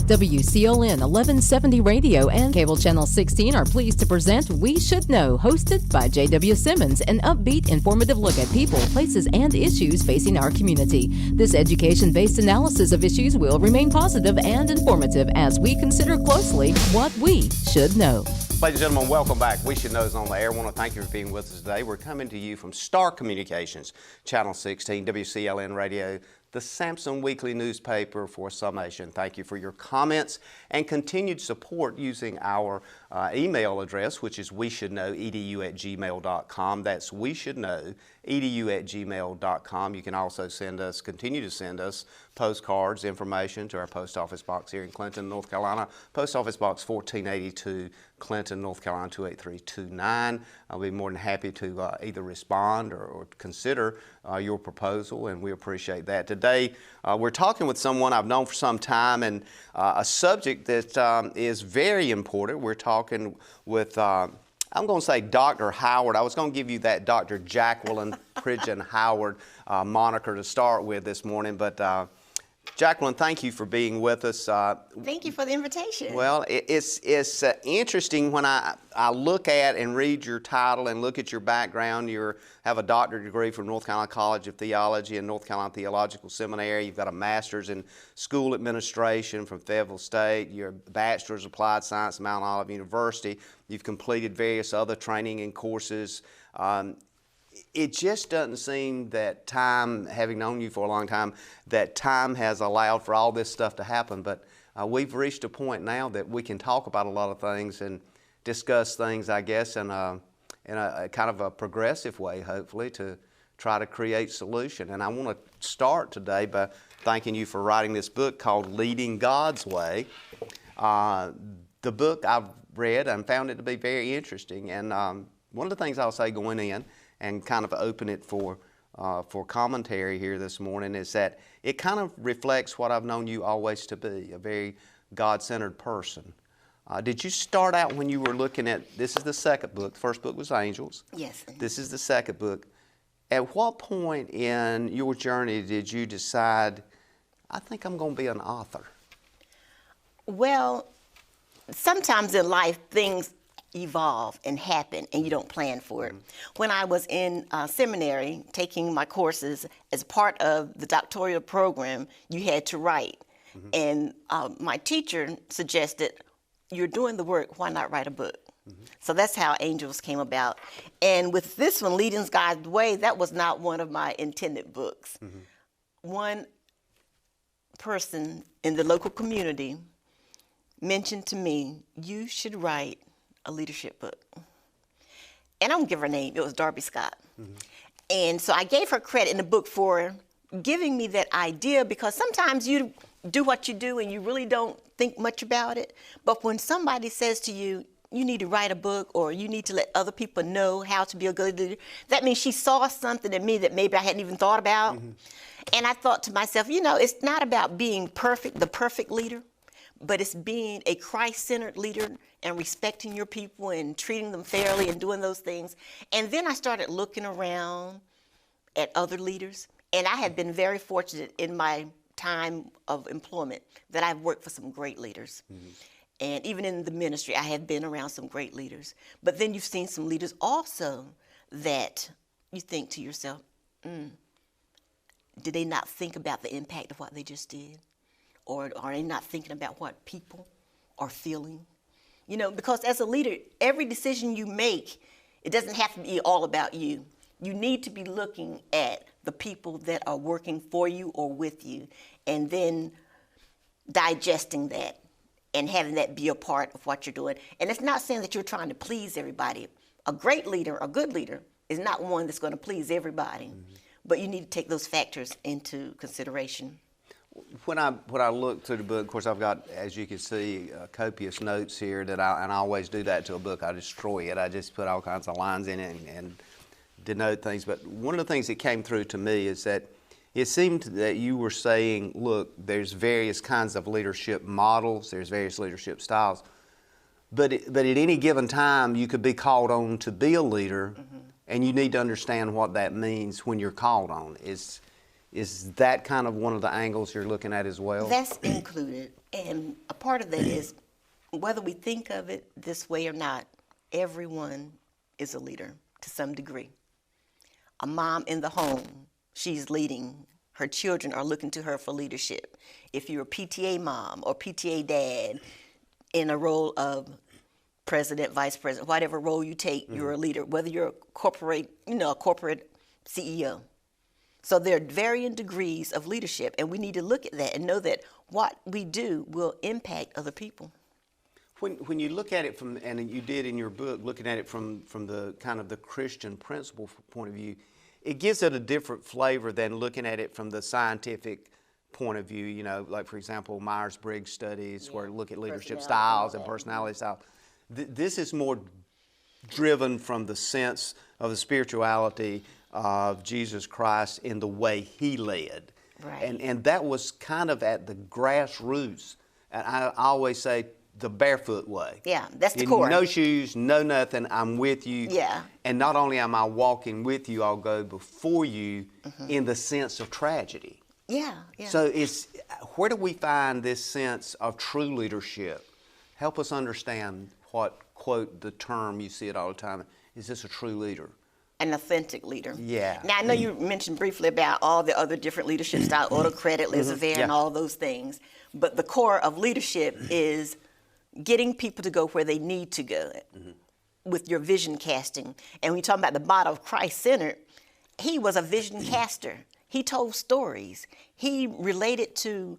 WCLN 1170 Radio and Cable Channel 16 are pleased to present We Should Know, hosted by J.W. Simmons, an upbeat, informative look at people, places, and issues facing our community. This education-based analysis of issues will remain positive and informative as we consider closely what we should know. Ladies and gentlemen, welcome back. We Should Know is on the air. I want to thank you for being with us today. We're coming to you from Star Communications, Channel 16, WCLN Radio, the Samson Weekly newspaper for Summation. Thank you for your comments and continued support using our email address, which is weshouldknow.edu@gmail.com. That's weshouldknow.edu@gmail.com. You can also continue to send us postcards, information to our post office box here in Clinton, North Carolina. Post office box 1482, Clinton, North Carolina 28329. I'll be more than happy to either respond or consider your proposal, and we appreciate that. Today, we're talking with someone I've known for some time, and a subject that is very important. We're talking with, I'm going to say Dr. Howard. I was going to give you that Dr. Jacqueline Howard moniker to start with this morning, but Jacqueline, thank you for being with us. Thank you for the invitation. Well, it's interesting when I look at and read your title and look at your background. You have a doctorate degree from North Carolina College of Theology and North Carolina Theological Seminary. You've got a master's in school administration from Fayetteville State. Your bachelor's of applied science at Mount Olive University. You've completed various other training and courses. It just doesn't seem that time, having known you for a long time, that time has allowed for all this stuff to happen. But we've reached a point now that we can talk about a lot of things and discuss things, I guess, in a kind of a progressive way, hopefully, to try to create solution. And I want to start today by thanking you for writing this book called Leading God's Way. The book I've read and found it to be very interesting. And one of the things I'll say going in, and kind of open it for commentary here this morning, is that it kind of reflects what I've known you always to be, a very God-centered person. Did you start out when you were looking at, this is the second book, the first book was Angels. Yes. This is the second book. At what point in your journey did you decide, I think I'm going to be an author? Well, sometimes in life things evolve and happen and you don't plan for it. When I was in seminary taking my courses, as part of the doctoral program, you had to write. And my teacher suggested, you're doing the work, why not write a book? So that's how Angels came about. And with this one, Leading God's Way, that was not one of my intended books. One person in the local community mentioned to me, you should write a leadership book. And I won't give her name, it was Darby Scott. And so I gave her credit in the book for giving me that idea, because sometimes you do what you do and you really don't think much about it. But when somebody says to you, you need to write a book, or you need to let other people know how to be a good leader, that means she saw something in me that maybe I hadn't even thought about. And I thought to myself, you know, it's not about being perfect, the perfect leader, but it's being a Christ-centered leader and respecting your people and treating them fairly and doing those things. And then I started looking around at other leaders. And I have been very fortunate in my time of employment that I've worked for some great leaders. And even in the ministry, I have been around some great leaders. But then you've seen some leaders also that you think to yourself, did they not think about the impact of what they just did? Or are they not thinking about what people are feeling? You know, because as a leader, every decision you make, it doesn't have to be all about you. You need to be looking at the people that are working for you or with you, and then digesting that and having that be a part of what you're doing. And it's not saying that you're trying to please everybody. A great leader, a good leader, is not one that's going to please everybody. But you need to take those factors into consideration. When I look through the book, of course, I've got, as you can see, copious notes here and I always do that to a book. I destroy it. I just put all kinds of lines in it and denote things. But one of the things that came through to me is that it seemed that you were saying, look, there's various kinds of leadership models, there's various leadership styles, but at any given time, you could be called on to be a leader, and you need to understand what that means when you're called on. Is that kind of one of the angles you're looking at as well? That's included. And a part of that is, whether we think of it this way or not, everyone is a leader to some degree. A mom in the home, she's leading. Her children are looking to her for leadership. If you're a PTA mom or PTA dad in a role of president, vice president, whatever role you take, you're a leader, whether you're a corporate CEO. So there are varying degrees of leadership, and we need to look at that and know that what we do will impact other people. When you look at it from, and you did in your book, looking at it from the kind of the Christian principle point of view, it gives it a different flavor than looking at it from the scientific point of view. You know, like for example, Myers-Briggs studies where look at leadership styles and personality styles. This is more driven from the sense of the spirituality of Jesus Christ in the way He led. Right. And that was kind of at the grassroots. And I always say the barefoot way. Yeah, that's the core. No shoes, no nothing, I'm with you. Yeah. And not only am I walking with you, I'll go before you in the sense of tragedy. Yeah, yeah. So where do we find this sense of true leadership? Help us understand what, quote, the term, you see it all the time, is this a true leader? An authentic leader. Yeah. Now, I know you mentioned briefly about all the other different leadership styles, autocratic, laissez-faire, and all those things. But the core of leadership is getting people to go where they need to go with your vision casting. And when you talk about the model of Christ-centered, He was a vision caster. He told stories. He related to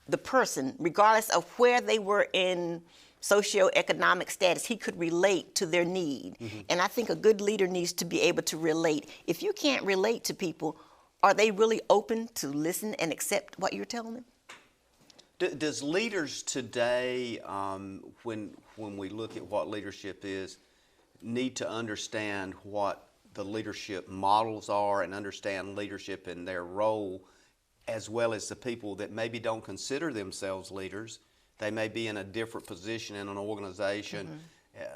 the person, regardless of where they were in socioeconomic status. He could relate to their need. And I think a good leader needs to be able to relate. If you can't relate to people, are they really open to listen and accept what you're telling them? Does leaders today, when we look at what leadership is, need to understand what the leadership models are and understand leadership and their role, as well as the people that maybe don't consider themselves leaders? They may be in a different position in an organization.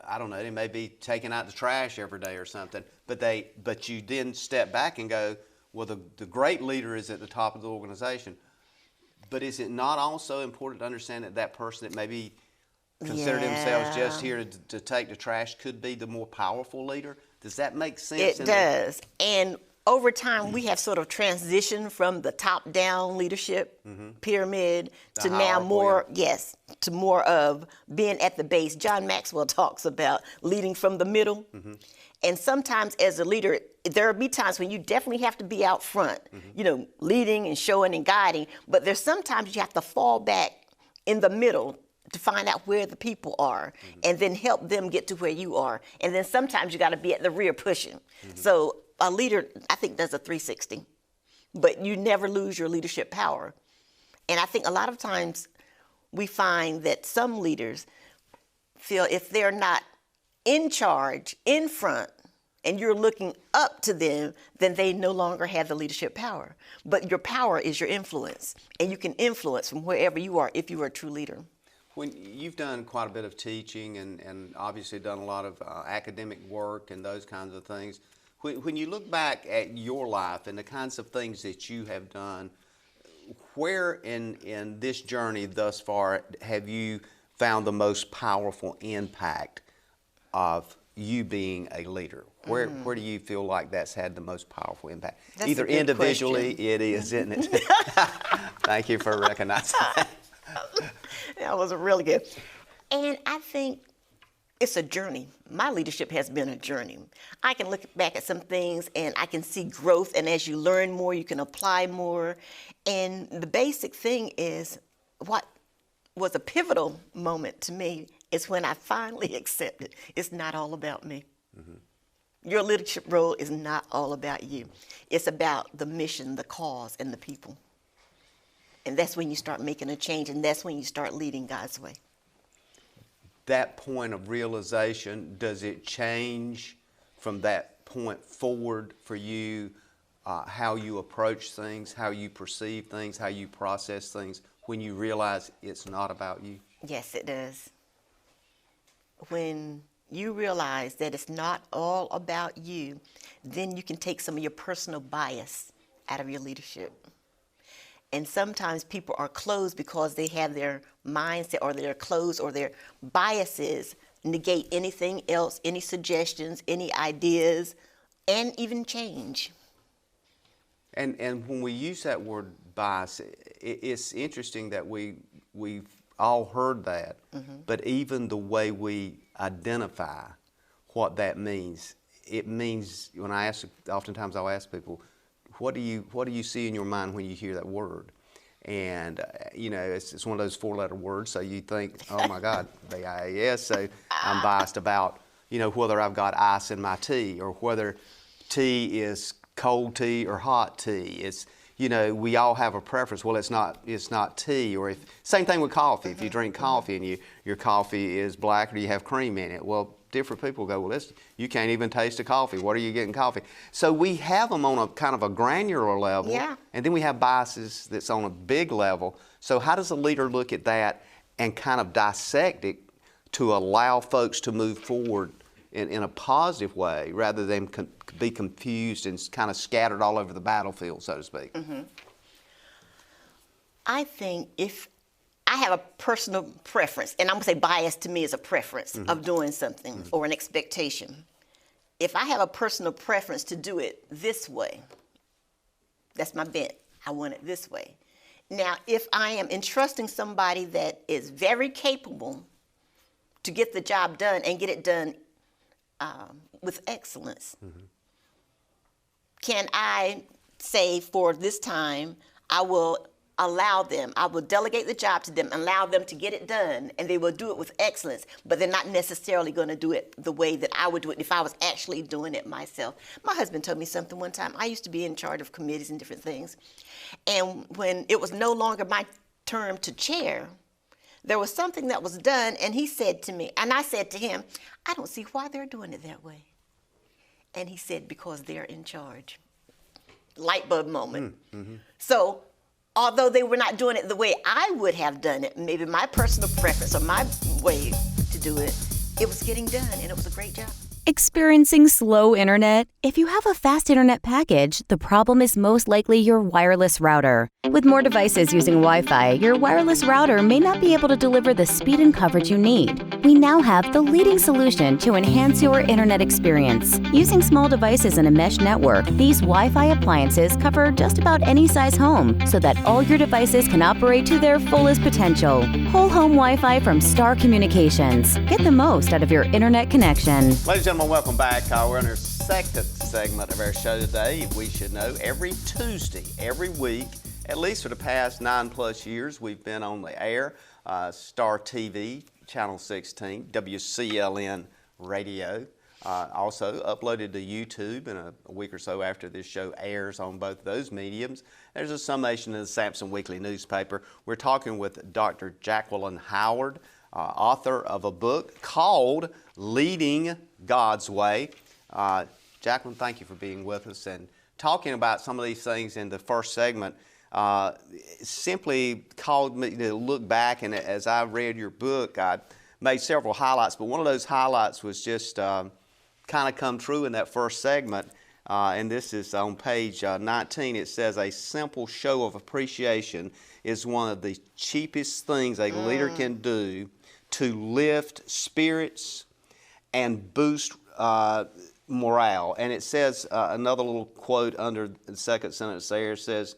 I don't know, they may be taking out the trash every day or something, but you then step back and go, well, the great leader is at the top of the organization. But is it not also important to understand that that person that maybe consider themselves just here to take the trash could be the more powerful leader? Does that make sense? It does. And over time, we have sort of transitioned from the top-down leadership pyramid to now more, to more of being at the base. John Maxwell talks about leading from the middle. And sometimes as a leader, there will be times when you definitely have to be out front, you know, leading and showing and guiding. But there's sometimes you have to fall back in the middle to find out where the people are and then help them get to where you are. And then sometimes you got to be at the rear pushing. So a leader, I think, does a 360, but you never lose your leadership power. And I think a lot of times we find that some leaders feel if they're not in charge, in front, and you're looking up to them, then they no longer have the leadership power. But your power is your influence, and you can influence from wherever you are if you are a true leader. When you've done quite a bit of teaching and obviously done a lot of academic work and those kinds of things, when you look back at your life and the kinds of things that you have done, where in this journey thus far have you found the most powerful impact of you being a leader? Where do you feel like that's had the most powerful impact? That's Either individually, it is, isn't it? Thank you for recognizing that. That was really good. And I think it's a journey. My leadership has been a journey. I can look back at some things and I can see growth, and as you learn more, you can apply more. And the basic thing is, what was a pivotal moment to me is when I finally accepted it's not all about me. Your leadership role is not all about you. It's about the mission, the cause, and the people. And that's when you start making a change, and that's when you start leading God's way. That point of realization, does it change from that point forward for you, how you approach things, how you perceive things, how you process things, when you realize it's not about you? Yes, it does. When you realize that it's not all about you, then you can take some of your personal bias out of your leadership. And sometimes people are closed because they have their mindset or their closed or their biases negate anything else, any suggestions, any ideas, and even change. And when we use that word bias, it's interesting that we've all heard that, but even the way we identify what that means, it means, oftentimes I'll ask people, what do you see in your mind when you hear that word? And it's one of those 4-letter words, so you think, oh my God, B-I-A-S, so I'm biased about, whether I've got ice in my tea, or whether tea is cold tea or hot tea. It's, we all have a preference. Well, it's not tea. Or same thing with coffee. If you drink coffee and your coffee is black, or you have cream in it, well, different people go, well, you can't even taste the coffee. What are you getting coffee? So we have them on a kind of a granular level, and then we have biases that's on a big level. So how does a leader look at that and kind of dissect it to allow folks to move forward in a positive way, rather than be confused and kind of scattered all over the battlefield, so to speak? I think if I have a personal preference, and I'm going to say bias to me is a preference of doing something or an expectation. If I have a personal preference to do it this way, that's my bent. I want it this way. Now, if I am entrusting somebody that is very capable to get the job done and get it done with excellence, can I say for this time, I will delegate the job to them, allow them to get it done, and they will do it with excellence, but they're not necessarily going to do it the way that I would do it if I was actually doing it myself. My husband told me something one time. I used to be in charge of committees and different things, and when it was no longer my term to chair, there was something that was done, and he said to me, and I said to him, I don't see why they're doing it that way. And he said, because they're in charge. Light bulb moment. So, although they were not doing it the way I would have done it, maybe my personal preference or my way to do it, it was getting done, and it was a great job. Experiencing slow internet? If you have a fast internet package, the problem is most likely your wireless router. With more devices using Wi-Fi, your wireless router may not be able to deliver the speed and coverage you need. We now have the leading solution to enhance your internet experience. Using small devices in a mesh network, these Wi-Fi appliances cover just about any size home so that all your devices can operate to their fullest potential. Whole home Wi-Fi from Star Communications. Get the most out of your internet connection. Ladies and gentlemen, welcome back. We're in our second segment of our show today. We should know every Tuesday, every week, at least for the past 9+ years, we've been on the air. Star TV, Channel 16, WCLN Radio. Also uploaded to YouTube in a week or so after this show airs on both of those mediums. There's a summation in the Sampson Weekly newspaper. We're talking with Dr. Jacqueline Howard, author of a book called Leading God's Way. Jacqueline, thank you for being with us and talking about some of these things in the first segment. Simply called me to look back, and as I read your book, I made several highlights, but one of those highlights was just kind of come true in that first segment, and this is on page 19. It says, a simple show of appreciation is one of the cheapest things a leader can do to lift spirits and boost morale. And it says, another little quote under the second sentence there, says,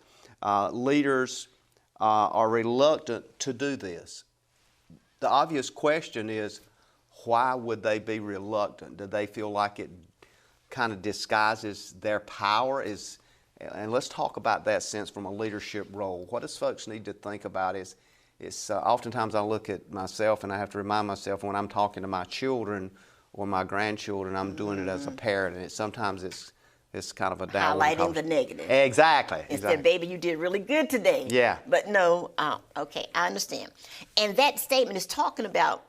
leaders are reluctant to do this. The obvious question is, why would they be reluctant? Do they feel like it kind of disguises their power? And let's talk about that sense from a leadership role. What does folks need to think about is oftentimes I look at myself and I have to remind myself when I'm talking to my children or my grandchildren, I'm doing it as a parent, and sometimes it's kind of a downward highlighting the negative. Exactly. Instead, baby, you did really good today. Yeah. But no, okay, I understand. And that statement is talking about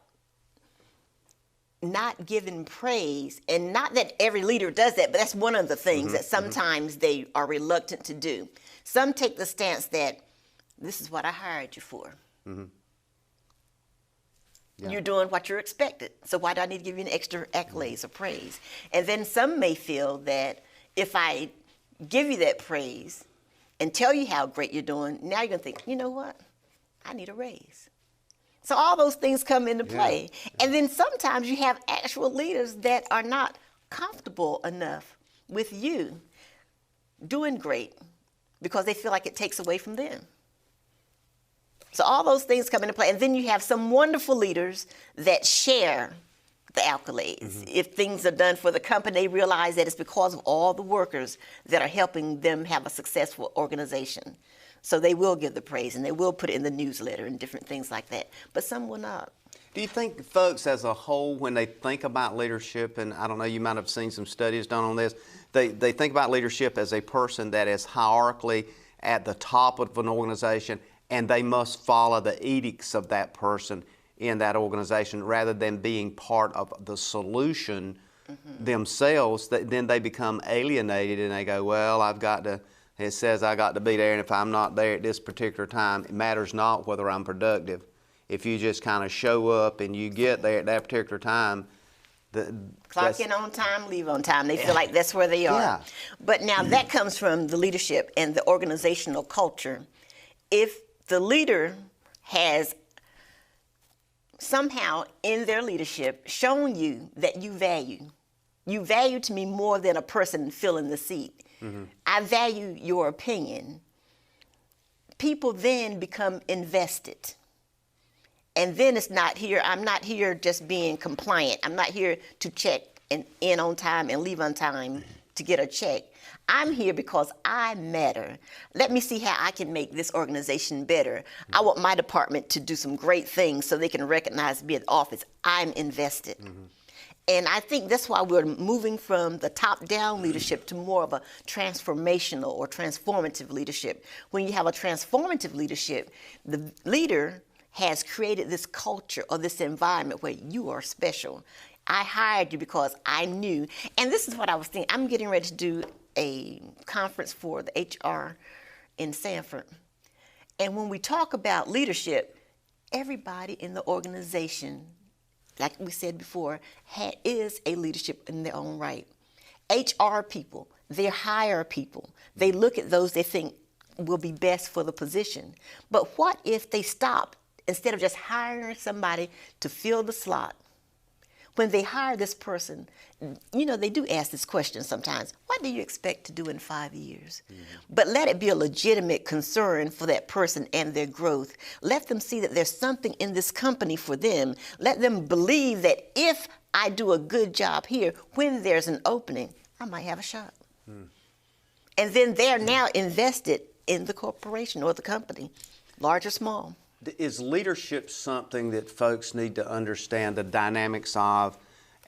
not giving praise, and not that every leader does that, but that's one of the things that sometimes they are reluctant to do. Some take the stance that this is what I hired you for. Yeah. You're doing what you're expected, so why do I need to give you an extra accolades or praise? And then some may feel that if I give you that praise, and tell you how great you're doing, now you're going to think, you know what? I need a raise. So all those things come into play. And then sometimes you have actual leaders that are not comfortable enough with you doing great because they feel like it takes away from them. So all those things come into play. And then you have some wonderful leaders that share the accolades. If things are done for the company, they realize that it's because of all the workers that are helping them have a successful organization. So they will give the praise, and they will put it in the newsletter and different things like that. But some will not. Do you think folks as a whole, when they think about leadership, and I don't know, you might have seen some studies done on this, they think about leadership as a person that is hierarchically at the top of an organization, and they must follow the edicts of that person in that organization rather than being part of the solution themselves. Then they become alienated and they go, well, it says I got to be there, and if I'm not there at this particular time, it matters not whether I'm productive. If you just kind of show up and you get there at that particular time, clock in on time, leave on time. They feel like that's where they are. Yeah. But now that comes from the leadership and the organizational culture. If the leader has somehow in their leadership shown you that you value to me more than a person filling the seat. I value your opinion. People then become invested. And then it's not here, I'm not here just being compliant. I'm not here to check in on time and leave on time to get a check. I'm here because I matter. Let me see how I can make this organization better. I want my department to do some great things so they can recognize me at the office. I'm invested. And I think that's why we're moving from the top-down leadership to more of a transformational or transformative leadership. When you have a transformative leadership, the leader has created this culture or this environment where you are special. I hired you because I knew. And this is what I was thinking. I'm getting ready to do a conference for the HR in Sanford. And when we talk about leadership, everybody in the organization, like we said before, is a leadership in their own right. HR people, they hire people. They look at those they think will be best for the position. But what if they stop, instead of just hiring somebody to fill the slot, when they hire this person, you know, they do ask this question sometimes, what do you expect to do in 5 years? But let it be a legitimate concern for that person and their growth. Let them see that there's something in this company for them. Let them believe that if I do a good job here, when there's an opening, I might have a shot. And then they're now invested in the corporation or the company, large or small. Is leadership something that folks need to understand the dynamics of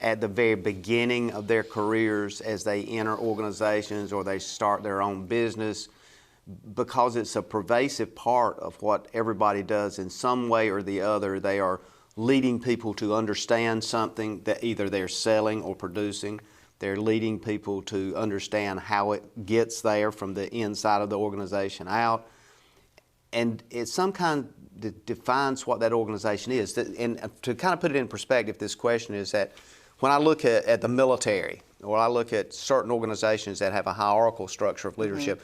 at the very beginning of their careers as they enter organizations or they start their own business? Because it's a pervasive part of what everybody does in some way or the other. They are leading people to understand something that either they're selling or producing. They're leading people to understand how it gets there from the inside of the organization out. And it's some kind that defines what that organization is. And to kind of put it in perspective, this question is that when I look at the military, or I look at certain organizations that have a hierarchical structure of leadership,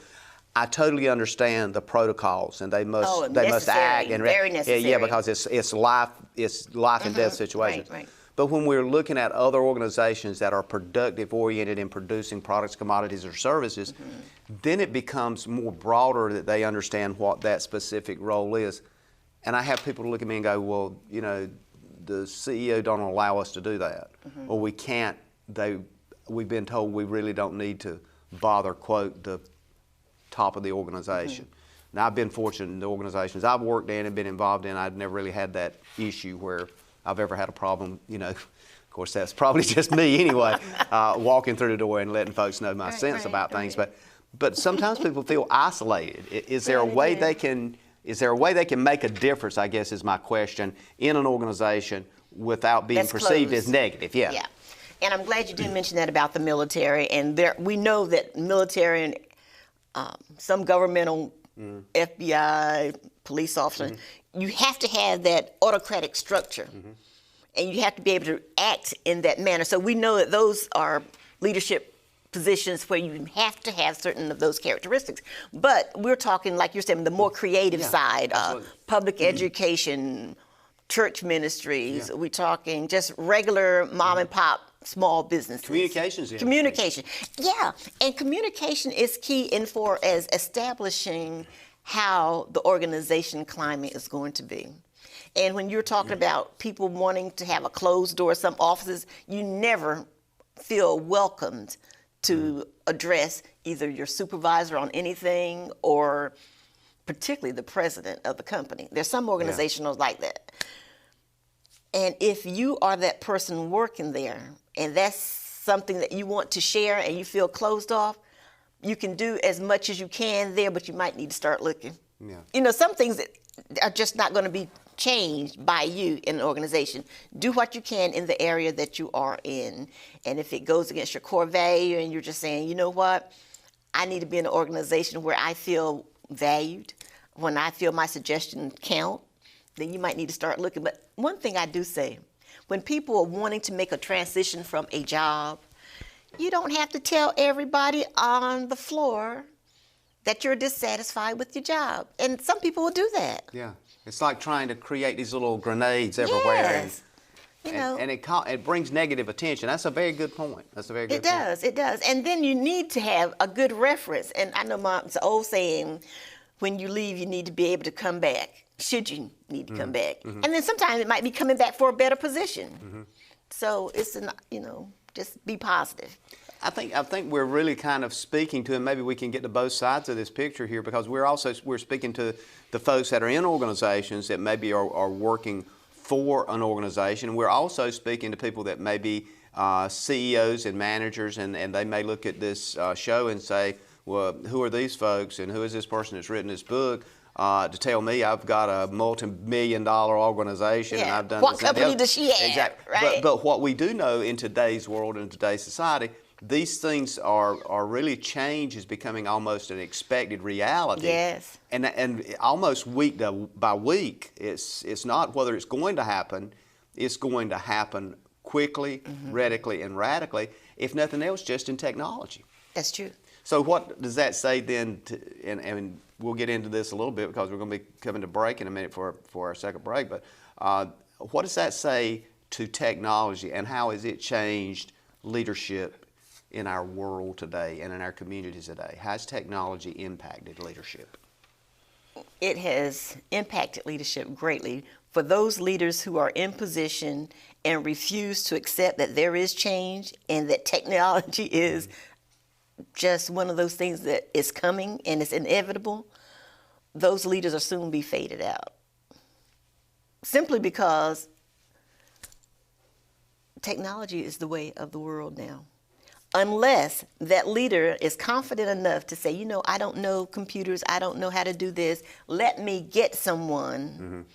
I totally understand the protocols, and they must act and very necessary. Yeah, because it's life and death situations. Right. But when we're looking at other organizations that are productive oriented in producing products, commodities, or services, then it becomes more broader that they understand what that specific role is. And I have people look at me and go, well, you know, the CEO don't allow us to do that. Or we can't, we've been told we really don't need to bother, quote, the top of the organization. Now, I've been fortunate in the organizations I've worked in and been involved in, I've never really had that issue where I've ever had a problem, you know. Of course, that's probably just me anyway, walking through the door and letting folks know my sense about things. But sometimes people feel isolated. Is there a way they can make a difference, I guess is my question, in an organization without being perceived as negative? Yeah. And I'm glad you did mention that about the military. And we know that military and some governmental FBI, police officers, you have to have that autocratic structure. And you have to be able to act in that manner. So we know that those are leadership positions where you have to have certain of those characteristics. But we're talking, like you're saying, the more creative side, public education, church ministries. We're talking just regular mom and pop small businesses. Communication. Yeah, and communication is key in for as establishing how the organization climate is going to be. And when you're talking about people wanting to have a closed door, some offices, you never feel welcomed to address either your supervisor on anything or particularly the president of the company. There's some organizations like that. And if you are that person working there and that's something that you want to share and you feel closed off, you can do as much as you can there, but you might need to start looking. Yeah. You know, some things that are just not going to be changed by you in an organization. Do what you can in the area that you are in. And if it goes against your core value and you're just saying, you know what, I need to be in an organization where I feel valued, when I feel my suggestions count, then you might need to start looking. But one thing I do say, when people are wanting to make a transition from a job, you don't have to tell everybody on the floor that you're dissatisfied with your job. And some people will do that. Yeah. It's like trying to create these little grenades everywhere. Yes. And it brings negative attention. That's a very good point. That's a very good point. It does. And then you need to have a good reference. And I know it's an old saying, when you leave, you need to be able to come back, should you need to come back. And then sometimes it might be coming back for a better position. So it's, just be positive. I think we're really kind of speaking to, and maybe we can get to both sides of this picture here, because we're speaking to the folks that are in organizations that maybe are working for an organization. We're also speaking to people that may be CEOs and managers, and they may look at this show and say, well, who are these folks and who is this person that's written this book to tell me I've got a multi-million-dollar organization and I've done what company does she have? Exactly. Right? But what we do know in today's world and today's society, these things are really, change is becoming almost an expected reality. Yes. And almost week by week, it's not whether it's going to happen, it's going to happen quickly, radically, and radically, if nothing else, just in technology. That's true. So what does that say then, and we'll get into this a little bit because we're going to be coming to break in a minute for our second break, but what does that say to technology, and how has it changed leadership in our world today and in our communities today? How has technology impacted leadership? It has impacted leadership greatly. For those leaders who are in position and refuse to accept that there is change and that technology is just one of those things that is coming and it's inevitable, those leaders will soon be faded out. Simply because technology is the way of the world now. Unless that leader is confident enough to say, I don't know computers, I don't know how to do this, let me get someone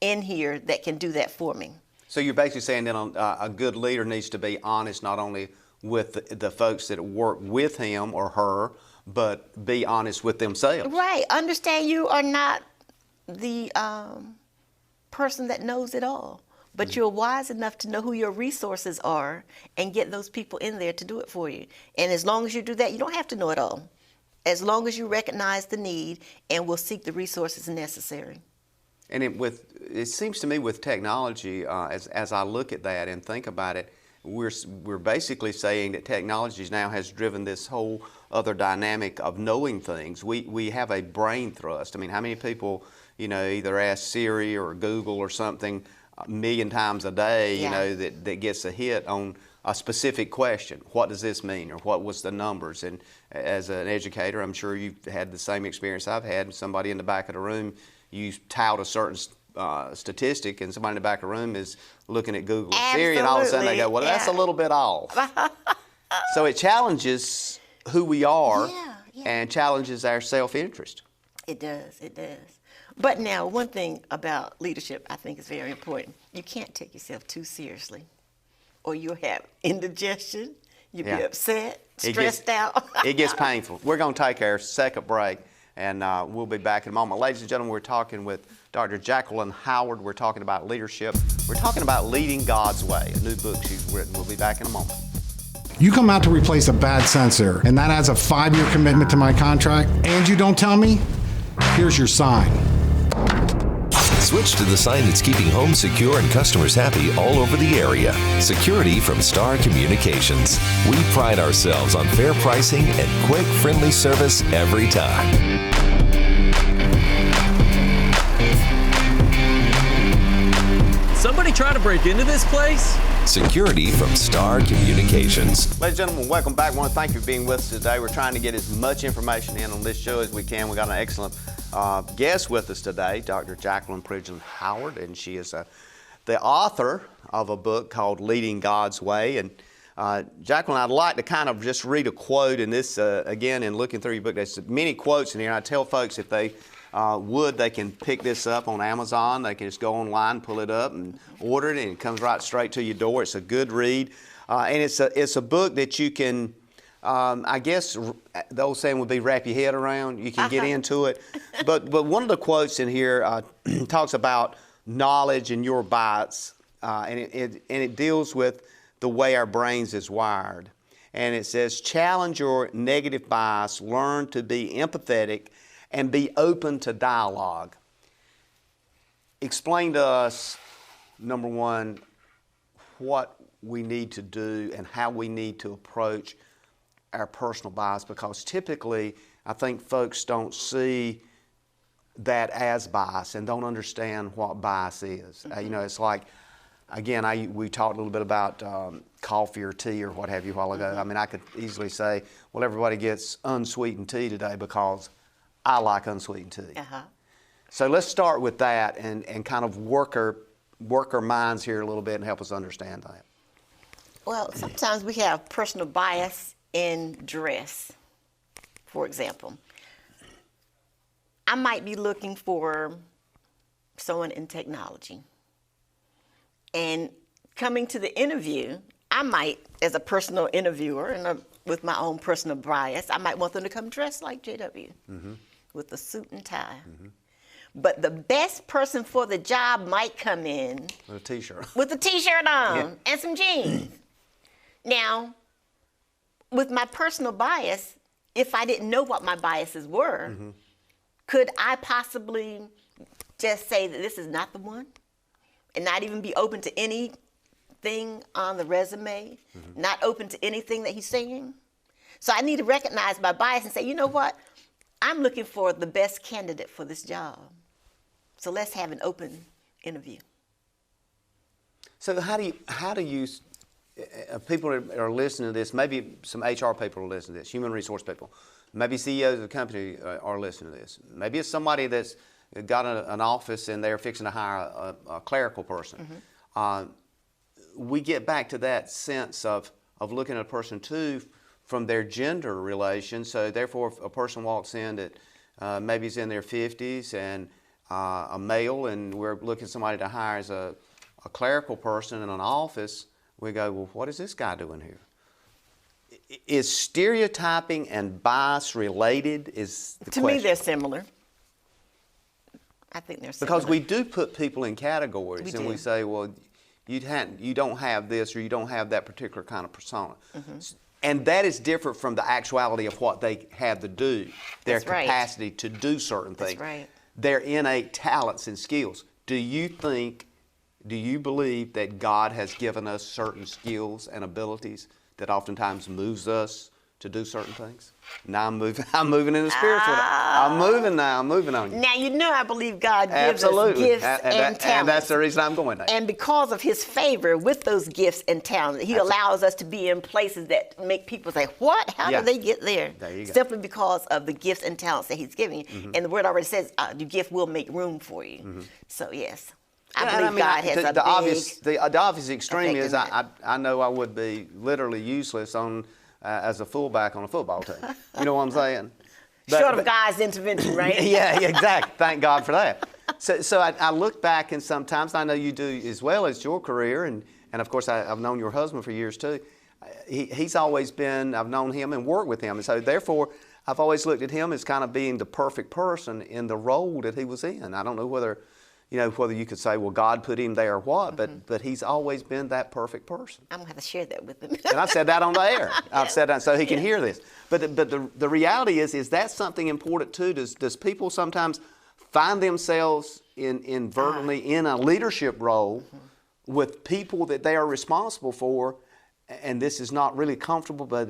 in here that can do that for me. So you're basically saying that a good leader needs to be honest not only with the folks that work with him or her, but be honest with themselves. Right. Understand you are not the person that knows it all, but you're wise enough to know who your resources are and get those people in there to do it for you. And as long as you do that, you don't have to know it all. As long as you recognize the need and will seek the resources necessary. And it seems to me with technology, as I look at that and think about it, we're basically saying that technology now has driven this whole other dynamic of knowing things. We have a brain thrust. I mean, how many people, either ask Siri or Google or something a million times a day, that gets a hit on a specific question. What does this mean? Or what was the numbers? And as an educator, I'm sure you've had the same experience I've had. Somebody in the back of the room, you tout a certain statistic, and somebody in the back of the room is looking at Google or Siri, and all of a sudden they go, well, that's a little bit off. So it challenges who we are and challenges our self-interest. It does. But now, one thing about leadership I think is very important. You can't take yourself too seriously, or you'll have indigestion, you'll be upset, stressed out. It gets painful. We're going to take our second break, and we'll be back in a moment. Ladies and gentlemen, we're talking with Dr. Jacqueline Howard. We're talking about leadership. We're talking about Leading God's Way, a new book she's written. We'll be back in a moment. You come out to replace a bad sensor, and that adds a 5-year commitment to my contract, and you don't tell me? Here's your sign. Switch to the sign that's keeping homes secure and customers happy all over the area. Security from Star Communications. We pride ourselves on fair pricing and quick, friendly service every time. Somebody trying to break into this place? Security from Star Communications. Ladies and gentlemen, welcome back. I want to thank you for being with us today. We're trying to get as much information in on this show as we can. We got an excellent guest with us today, Dr. Jacqueline Howard, and she is the author of a book called Leading God's Way. And Jacqueline, I'd like to kind of just read a quote in this, again, in looking through your book. There's many quotes in here, and I tell folks if they they can pick this up on Amazon. They can just go online, pull it up, and order it, and it comes right straight to your door. It's a good read, and it's a book that you can, I guess, the old saying would be wrap your head around. You can get into it, but one of the quotes in here talks about knowledge and your bias, and it deals with the way our brains is wired, and it says, challenge your negative bias, learn to be empathetic, and be open to dialogue. Explain to us, number one, what we need to do and how we need to approach our personal bias, because typically I think folks don't see that as bias and don't understand what bias is. You know, it's like, again, we talked a little bit about coffee or tea or what have you a while ago. I mean, I could easily say, well, everybody gets unsweetened tea today because I like unsweetened tea. So let's start with that and kind of work our minds here a little bit and help us understand that. Well, sometimes we have personal bias in dress, for example. I might be looking for someone in technology. And coming to the interview, I might, as a personal interviewer and with my own personal bias, I might want them to come dressed like JW. With a suit and tie. But the best person for the job might come in with a t-shirt. With a t-shirt on and some jeans. Now, with my personal bias, if I didn't know what my biases were, could I possibly just say that this is not the one? And not even be open to anything on the resume? Not open to anything that he's saying? So I need to recognize my bias and say, you know what? I'm looking for the best candidate for this job. So let's have an open interview. So how do you people are listening to this, maybe some HR people are listening to this, human resource people, maybe CEOs of the company are listening to this. Maybe it's somebody that's got an office and they're fixing to hire a clerical person. We get back to that sense of looking at a person too from their gender relation. So therefore, if a person walks in that maybe is in their 50s and a male, and we're looking at somebody to hire as a clerical person in an office, we go, well, what is this guy doing here? Is stereotyping and bias related? Is the question. To me, they're similar. I think they're similar. Because we do put people in categories, we say, well, you don't have this or you don't have that particular kind of persona. And that is different from the actuality of what they have to do, their capacity to do certain things. Their innate talents and skills. Do you believe that God has given us certain skills and abilities that oftentimes moves us to do certain things? Now I'm moving in the spiritual. I'm moving on you. Now, you know I believe God gives us gifts and talents. And that's the reason I'm going there. And because of his favor with those gifts and talents, he allows us to be in places that make people say, what? How did they get there? There you go. Simply because of the gifts and talents that he's giving you. And the word already says, your gift will make room for you. So, yes. I believe God has the obvious extreme is I know I would be literally useless as a fullback on a football team. You know what I'm saying? Short of God's intervention, right? Yeah, exactly. Thank God for that. So I look back, and sometimes I know you do as well as your career, and of course I've known your husband for years too. He's always been, I've known him and worked with him, and so therefore I've always looked at him as kind of being the perfect person in the role that he was in. I don't know whether you know, whether you could say, well, God put him there or what, but he's always been that perfect person. I'm going to have to share that with him. And I've said that on the air. I've said that so he can hear this. But the reality is that something important too? Does people sometimes find themselves inadvertently in a leadership role with people that they are responsible for, and this is not really comfortable, but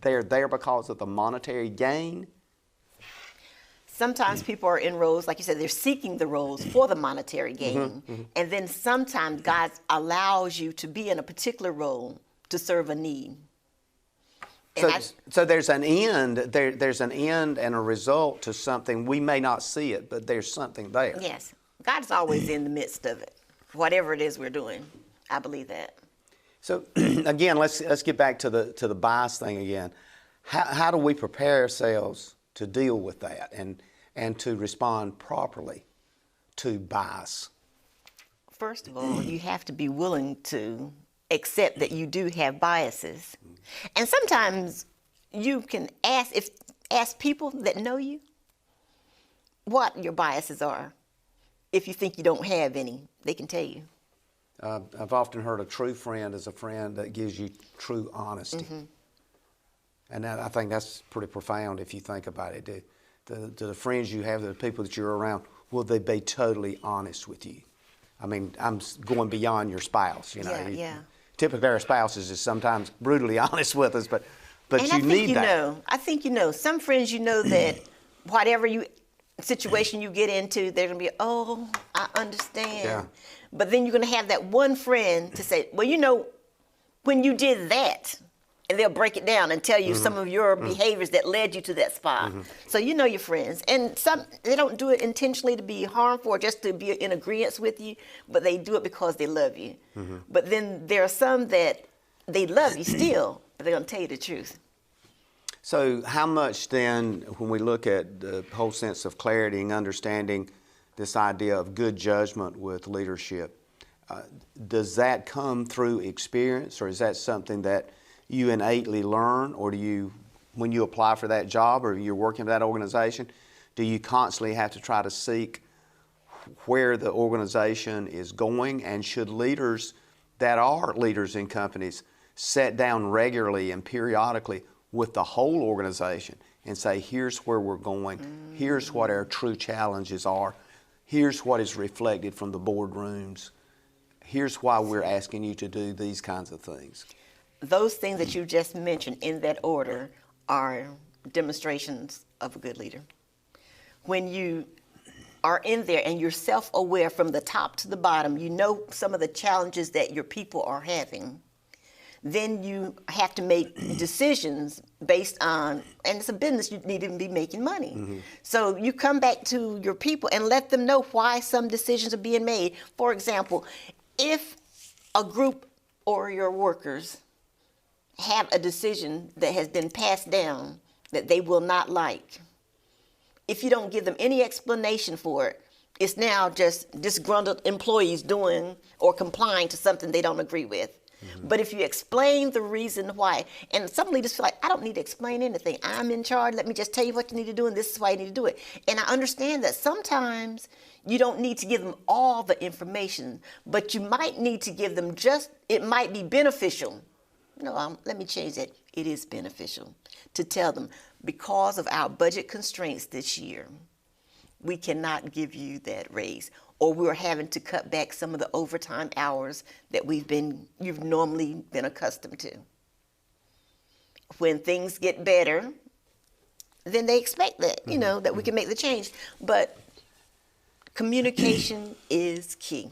they're there because of the monetary gain? Sometimes people are in roles, like you said, they're seeking the roles for the monetary gain. And then sometimes God allows you to be in a particular role to serve a need. So there's an end. There's an end and a result to something. We may not see it, but there's something there. Yes, God's always in the midst of it, whatever it is we're doing. I believe that. So again, let's get back to the bias thing again. How do we prepare ourselves to deal with that and to respond properly to bias? First of all, you have to be willing to accept that you do have biases. And sometimes you can ask people that know you what your biases are. If you think you don't have any, they can tell you. I've often heard a true friend is a friend that gives you true honesty. And I think that's pretty profound if you think about it. The friends you have, the people that you're around, will they be totally honest with you? I mean, I'm going beyond your spouse, you know. Yeah. Typically our spouses is sometimes brutally honest with us, but and you need that. I think you know, some friends you know that whatever situation you get into, they're going to be, oh, I understand. Yeah. But then you're going to have that one friend to say, well, you know, when you did that, and they'll break it down and tell you some of your behaviors that led you to that spot. So you know your friends. And some, they don't do it intentionally to be harmful or just to be in agreement with you, but they do it because they love you. But then there are some that they love you still, but they're going to tell you the truth. So how much then, when we look at the whole sense of clarity and understanding this idea of good judgment with leadership, does that come through experience, or is that something that you innately learn, or do you, when you apply for that job or you're working for that organization, do you constantly have to try to seek where the organization is going? And should leaders that are leaders in companies sit down regularly and periodically with the whole organization and say, here's where we're going, here's what our true challenges are, here's what is reflected from the boardrooms, here's why we're asking you to do these kinds of things? Those things that you just mentioned in that order are demonstrations of a good leader. When you are in there and you're self-aware from the top to the bottom, you know some of the challenges that your people are having, then you have to make decisions based on, and it's a business, you need to be making money. So you come back to your people and let them know why some decisions are being made. For example, if a group or your workers have a decision that has been passed down that they will not like, if you don't give them any explanation for it, it's now just disgruntled employees doing or complying to something they don't agree with. But if you explain the reason why, and some leaders feel like, I don't need to explain anything. I'm in charge. Let me just tell you what you need to do, and this is why you need to do it. And I understand that sometimes you don't need to give them all the information, but you might need to give them it might be beneficial. No, let me change that. It is beneficial to tell them, because of our budget constraints this year, we cannot give you that raise, or we're having to cut back some of the overtime hours that you've normally been accustomed to. When things get better, then they expect that, that we can make the change. But communication is key.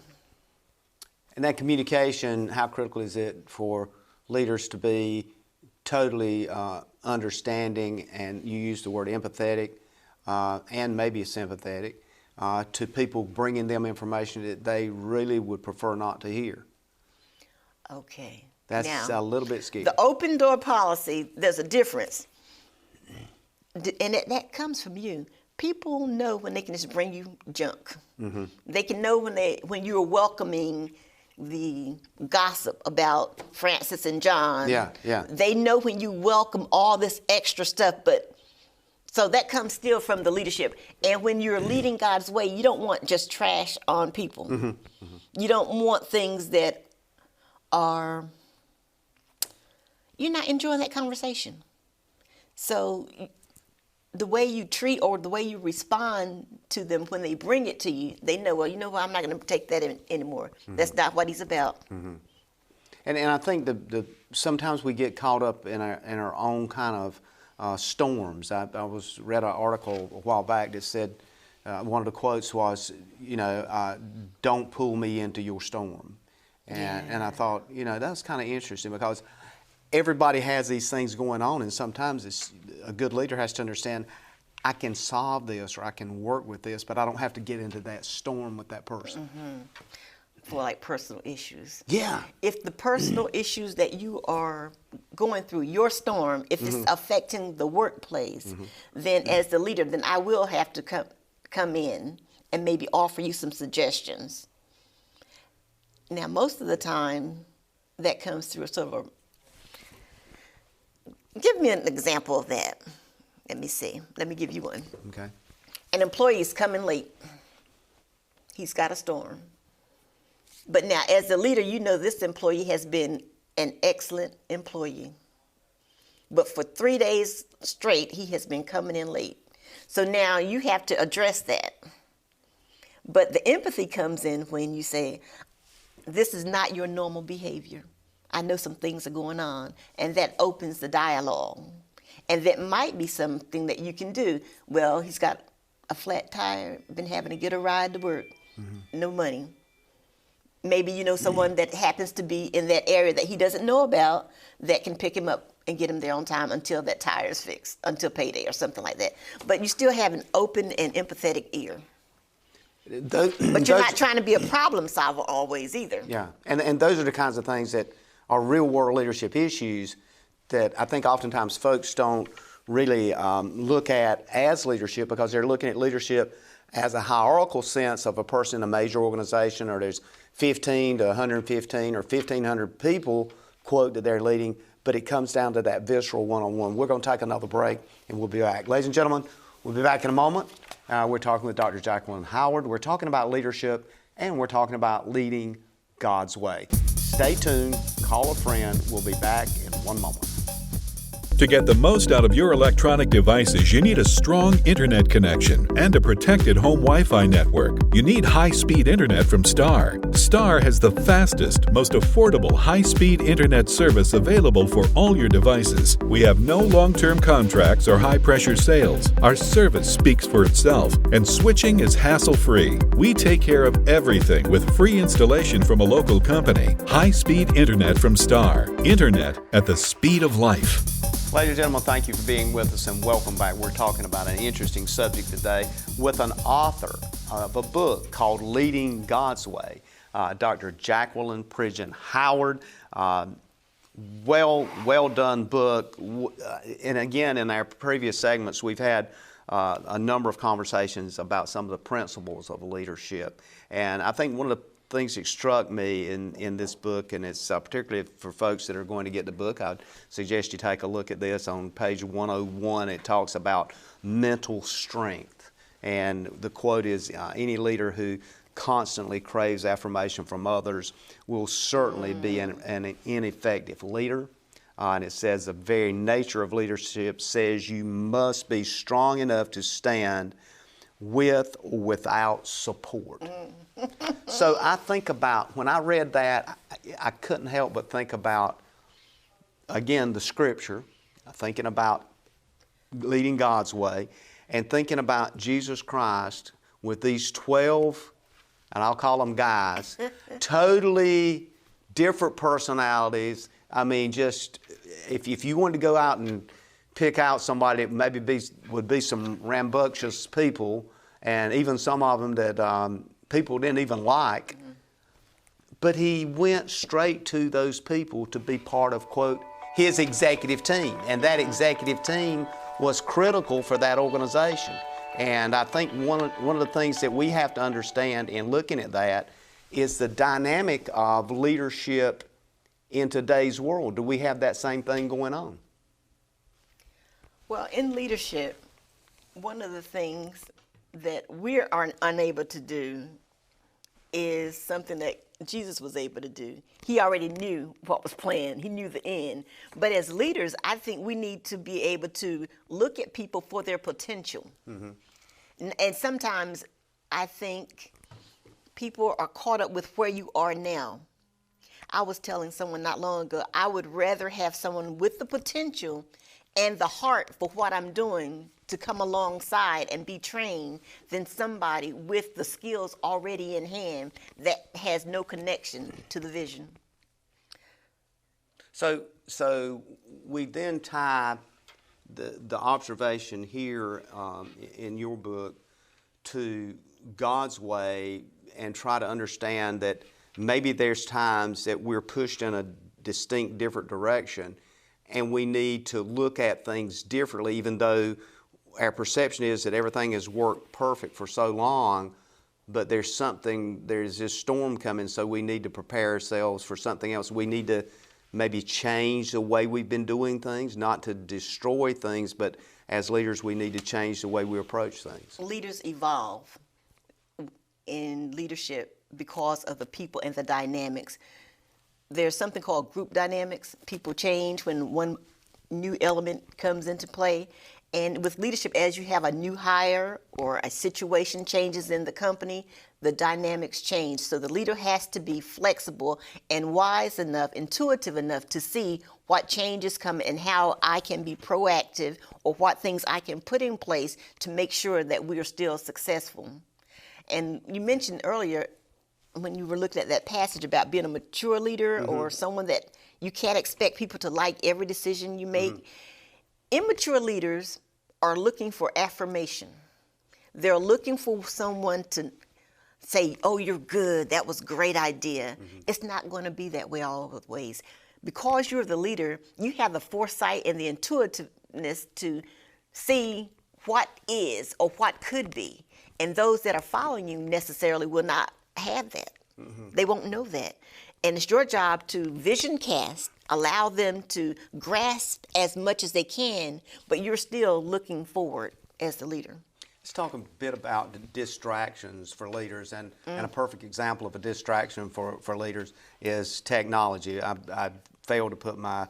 And that communication, how critical is it for leaders to be totally understanding, and you use the word empathetic, and maybe sympathetic, to people bringing them information that they really would prefer not to hear? Okay. That's now, a little bit scary. The open door policy, there's a difference. And that comes from you. People know when they can just bring you junk. They can know when you're welcoming the gossip about Francis and John. Yeah. They know when you welcome all this extra stuff, but So that comes still from the leadership. And when you're leading God's way, you don't want just trash on people. You don't want things that are, you're not enjoying that conversation. So the way you treat or the way you respond to them when they bring it to you, they know, well, you know what, I'm not going to take that anymore. That's not what he's about. And I think sometimes we get caught up in our own kind of storms. I read an article a while back that said, one of the quotes was, don't pull me into your storm. And I thought, that's kind of interesting, because everybody has these things going on, and sometimes a good leader has to understand, I can solve this or I can work with this, but I don't have to get into that storm with that person. For like personal issues. Yeah. If the personal issues that you are going through, your storm, if it's affecting the workplace, then as the leader, then I will have to come in and maybe offer you some suggestions. Now, most of the time, that comes through a sort of give me an example of that. Let me see. Let me give you one. Okay. An employee is coming late. He's got a storm. But now, as the leader, you know this employee has been an excellent employee. But for 3 days straight, he has been coming in late. So now you have to address that. But the empathy comes in when you say, this is not your normal behavior. I know some things are going on. And that opens the dialogue. And that might be something that you can do. Well, he's got a flat tire, been having to get a ride to work, no money. Maybe you know someone that happens to be in that area that he doesn't know about that can pick him up and get him there on time until that tire is fixed, until payday or something like that. But you still have an open and empathetic ear. But you're not trying to be a problem solver always either. Yeah, and those are the kinds of things that are real world leadership issues that I think oftentimes folks don't really look at as leadership, because they're looking at leadership as a hierarchical sense of a person in a major organization, or there's 15 to 115 or 1,500 people, quote, that they're leading, but it comes down to that visceral one-on-one. We're going to take another break, and we'll be back. Ladies and gentlemen, we'll be back in a moment. We're talking with Dr. Jacqueline Howard. We're talking about leadership, and we're talking about leading God's way. Stay tuned. Call a friend. We'll be back in 1 moment. To get the most out of your electronic devices, you need a strong internet connection and a protected home Wi-Fi network. You need high-speed internet from Star. Star has the fastest, most affordable high-speed internet service available for all your devices. We have no long-term contracts or high-pressure sales. Our service speaks for itself, and switching is hassle-free. We take care of everything with free installation from a local company. High-speed internet from Star. Internet at the speed of life. Ladies and gentlemen, thank you for being with us and welcome back. We're talking about an interesting subject today with an author of a book called Leading God's Way, Dr. Jacqueline Howard. Well done book. And again, in our previous segments, we've had a number of conversations about some of the principles of leadership. And I think one of the things that struck me in this book, and it's particularly for folks that are going to get the book, I'd suggest you take a look at this. On page 101, it talks about mental strength. And the quote is, any leader who constantly craves affirmation from others will certainly be an ineffective leader. And it says the very nature of leadership says you must be strong enough to stand with or without support. So I think about, when I read that, I couldn't help but think about, again, the scripture, thinking about leading God's way, and thinking about Jesus Christ with these 12, and I'll call them guys, totally different personalities. I mean, just, if you wanted to go out and pick out somebody that maybe would be some rambunctious people, and even some of them that people didn't even like. But he went straight to those people to be part of, quote, his executive team. And that executive team was critical for that organization. And I think one of the things that we have to understand in looking at that is the dynamic of leadership in today's world. Do we have that same thing going on? Well, in leadership, One of the things that we are unable to do is something that Jesus was able to do. He already knew what was planned. He knew the end. But as leaders, I think we need to be able to look at people for their potential. And sometimes I think people are caught up with where you are now. I was telling someone not long ago, I would rather have someone with the potential and the heart for what I'm doing to come alongside and be trained than somebody with the skills already in hand that has no connection to the vision. So we then tie the observation here in your book to God's way and try to understand that maybe there's times that we're pushed in a distinct different direction and we need to look at things differently, even though our perception is that everything has worked perfect for so long, but there's this storm coming, so we need to prepare ourselves for something else. We need to maybe change the way we've been doing things, not to destroy things, but as leaders we need to change the way we approach things. Leaders evolve in leadership because of the people and the dynamics. There's something called group dynamics. People change when one new element comes into play. And with leadership, as you have a new hire or a situation changes in the company, the dynamics change. So the leader has to be flexible and wise enough, intuitive enough to see what changes come and how I can be proactive or what things I can put in place to make sure that we are still successful. And you mentioned earlier when you were looking at that passage about being a mature leader or someone that you can't expect people to like every decision you make. Immature leaders are looking for affirmation. They're looking for someone to say, oh, you're good, that was a great idea. It's not going to be that way all the ways. Because you're the leader, you have the foresight and the intuitiveness to see what is or what could be. And those that are following you necessarily will not have that. They won't know that. And it's your job to vision cast, allow them to grasp as much as they can, but you're still looking forward as the leader. Let's talk a bit about distractions for leaders, and a perfect example of a distraction for leaders is technology. I failed to put my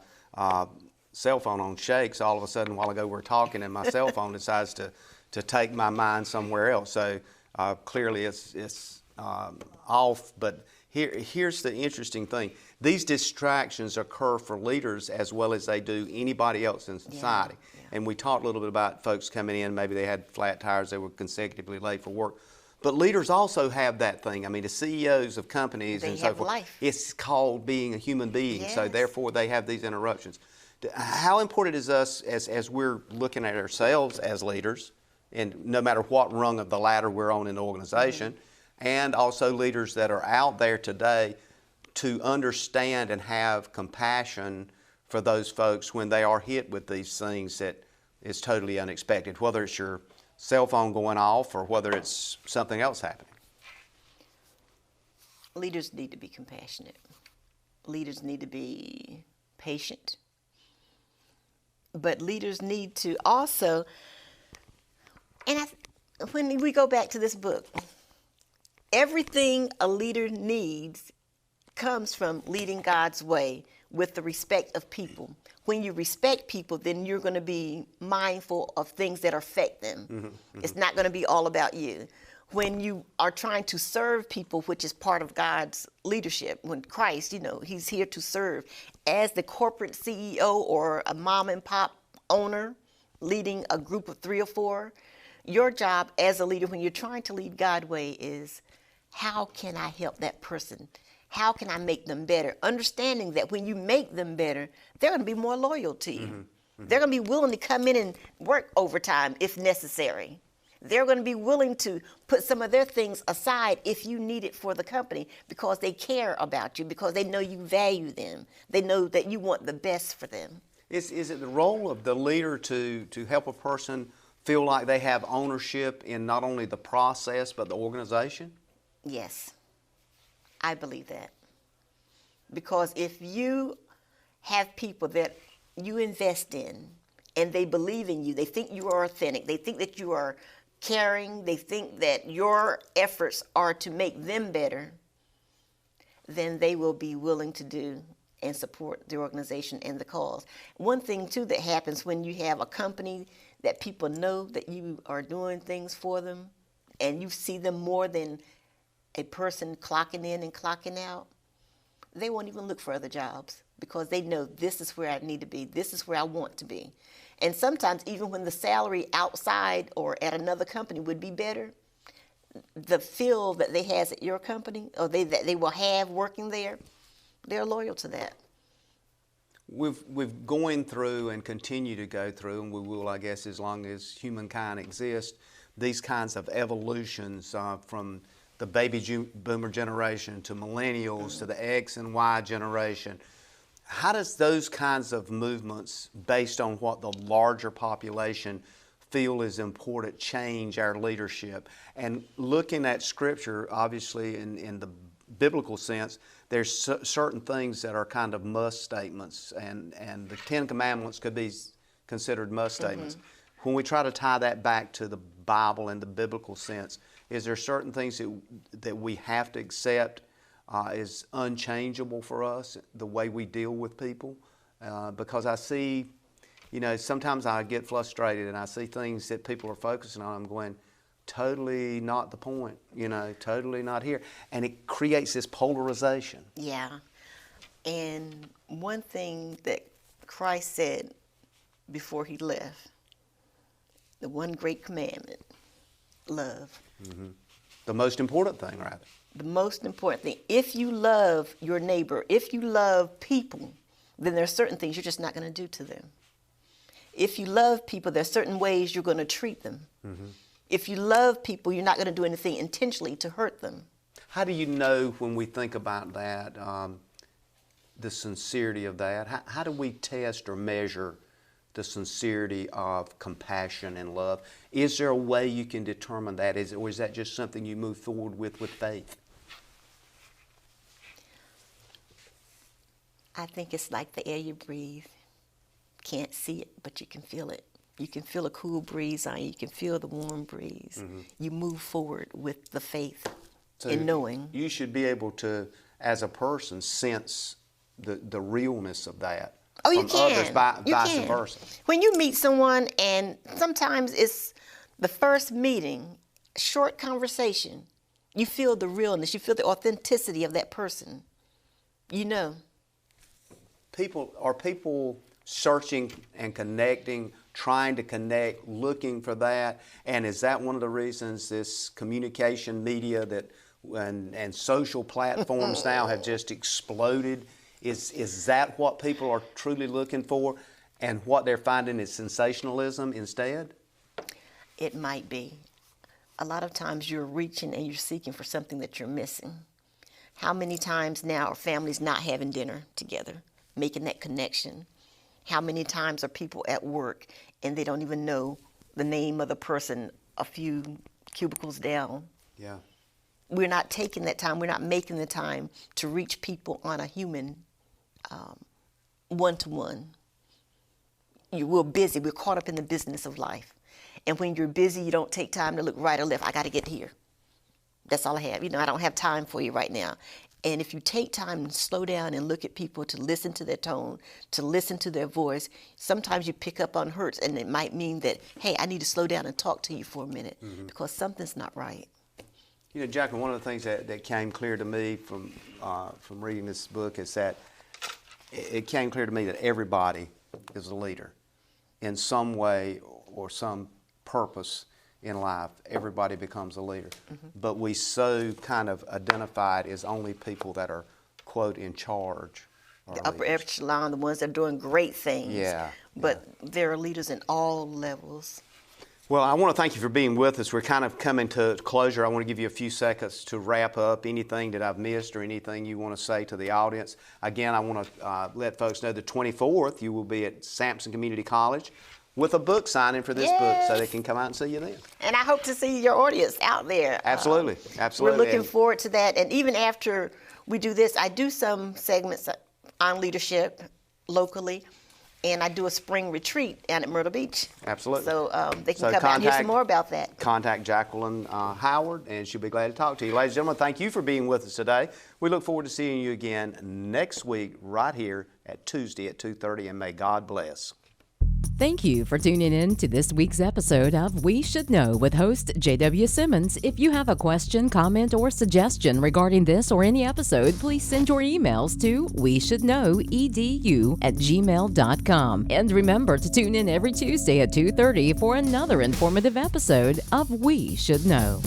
cell phone on shakes. All of a sudden, a while ago, we're talking, and my cell phone decides to take my mind somewhere else. So clearly, it's off. But here's the interesting thing: these distractions occur for leaders as well as they do anybody else in society. Yeah. And we talked a little bit about folks coming in, maybe they had flat tires, they were consecutively late for work. But leaders also have that thing. I mean, the CEOs of companies and so forth, life. It's called being a human being, so therefore they have these interruptions. How important is us as we're looking at ourselves as leaders, and no matter what rung of the ladder we're on in the organization, and also leaders that are out there today, to understand and have compassion for those folks when they are hit with these things that is totally unexpected, whether it's your cell phone going off or whether it's something else happening? Leaders need to be compassionate. Leaders need to be patient. But leaders need to also, and when we go back to this book, everything a leader needs comes from leading God's way with the respect of people. When you respect people, then you're going to be mindful of things that affect them. It's not going to be all about you. When you are trying to serve people, which is part of God's leadership, when Christ, he's here to serve. As the corporate CEO or a mom and pop owner leading a group of 3 or 4, your job as a leader when you're trying to lead God's way is, how can I help that person? How can I make them better? Understanding that when you make them better, they're going to be more loyal to you. They're going to be willing to come in and work overtime if necessary. They're going to be willing to put some of their things aside if you need it for the company because they care about you, because they know you value them. They know that you want the best for them. Is it the role of the leader to help a person feel like they have ownership in not only the process but the organization? Yes. I believe that. Because if you have people that you invest in and they believe in you. They think you are authentic. They think that you are caring. They think that your efforts are to make them better. Then they will be willing to do and support the organization and the cause. One thing, too, that happens when you have a company that people know that you are doing things for them, and you see them more than a person clocking in and clocking out, they won't even look for other jobs because they know this is where I need to be, this is where I want to be. And sometimes even when the salary outside or at another company would be better, the feel that they has at your company or that they will have working there, they're loyal to that. We've going through and continue to go through, and we will, I guess, as long as humankind exists, these kinds of evolutions from the baby boomer generation to millennials to the X and Y generation. How does those kinds of movements, based on what the larger population feel is important, change our leadership? And looking at Scripture, obviously in the biblical sense, there's certain things that are kind of must statements, and the Ten Commandments could be considered must statements. When we try to tie that back to the Bible and the biblical sense, is there certain things that we have to accept as unchangeable for us, the way we deal with people? Because I see, sometimes I get frustrated and I see things that people are focusing on. I'm going, totally not the point, totally not here. And it creates this polarization. Yeah. And one thing that Christ said before he left, the one great commandment, love. Mm-hmm. The most important thing, rather. The most important thing. If you love your neighbor, if you love people, then there are certain things you're just not going to do to them. If you love people, there are certain ways you're going to treat them. Mm-hmm. If you love people, you're not going to do anything intentionally to hurt them. How do you know when we think about that, the sincerity of that? How do we test or measure the sincerity of compassion and love? Is there a way you can determine that? Or is that just something you move forward with faith? I think it's like the air you breathe. Can't see it, but you can feel it. You can feel a cool breeze on you. You can feel the warm breeze. Mm-hmm. You move forward with the faith in knowing. You should be able to, as a person, sense the realness of that. Oh, you can. Others, vice versa. When you meet someone, and sometimes it's the first meeting, short conversation, you feel the realness, you feel the authenticity of that person. Are people searching and connecting, trying to connect, looking for that? And is that one of the reasons this communication media and social platforms now have just exploded? Is that what people are truly looking for, and what they're finding is sensationalism instead? It might be. A lot of times you're reaching and you're seeking for something that you're missing. How many times now are families not having dinner together, making that connection? How many times are people at work and they don't even know the name of the person a few cubicles down? Yeah. We're not taking that time. We're not making the time to reach people on a human one-to-one. We're busy. We're caught up in the business of life. And when you're busy, you don't take time to look right or left. I got to get here. That's all I have. I don't have time for you right now. And if you take time and slow down and look at people, to listen to their tone, to listen to their voice, sometimes you pick up on hurts, and it might mean that, hey, I need to slow down and talk to you for a minute because something's not right. Jacqueline, one of the things that came clear to me from reading this book is that it came clear to me that everybody is a leader in some way or some purpose in life. Everybody becomes a leader. Mm-hmm. But we so kind of identified as only people that are, quote, in charge. The upper echelon, the ones that are doing great things. Yeah. But there are leaders in all levels. Well, I want to thank you for being with us. We're kind of coming to closure. I want to give you a few seconds to wrap up anything that I've missed or anything you want to say to the audience. Again, I want to let folks know the 24th you will be at Sampson Community College with a book signing for this book, so they can come out and see you then. And I hope to see your audience out there. Absolutely, absolutely. We're looking forward to that. And even after we do this, I do some segments on leadership locally. and I do a spring retreat down at Myrtle Beach. Absolutely. So they can come out and hear some more about that. Contact Jacqueline Howard, and she'll be glad to talk to you. Ladies and gentlemen, thank you for being with us today. We look forward to seeing you again next week right here at Tuesday at 2:30, and may God bless. Thank you for tuning in to this week's episode of We Should Know with host J.W. Simmons. If you have a question, comment, or suggestion regarding this or any episode, please send your emails to weshouldknowedu@gmail.com. And remember to tune in every Tuesday at 2:30 for another informative episode of We Should Know.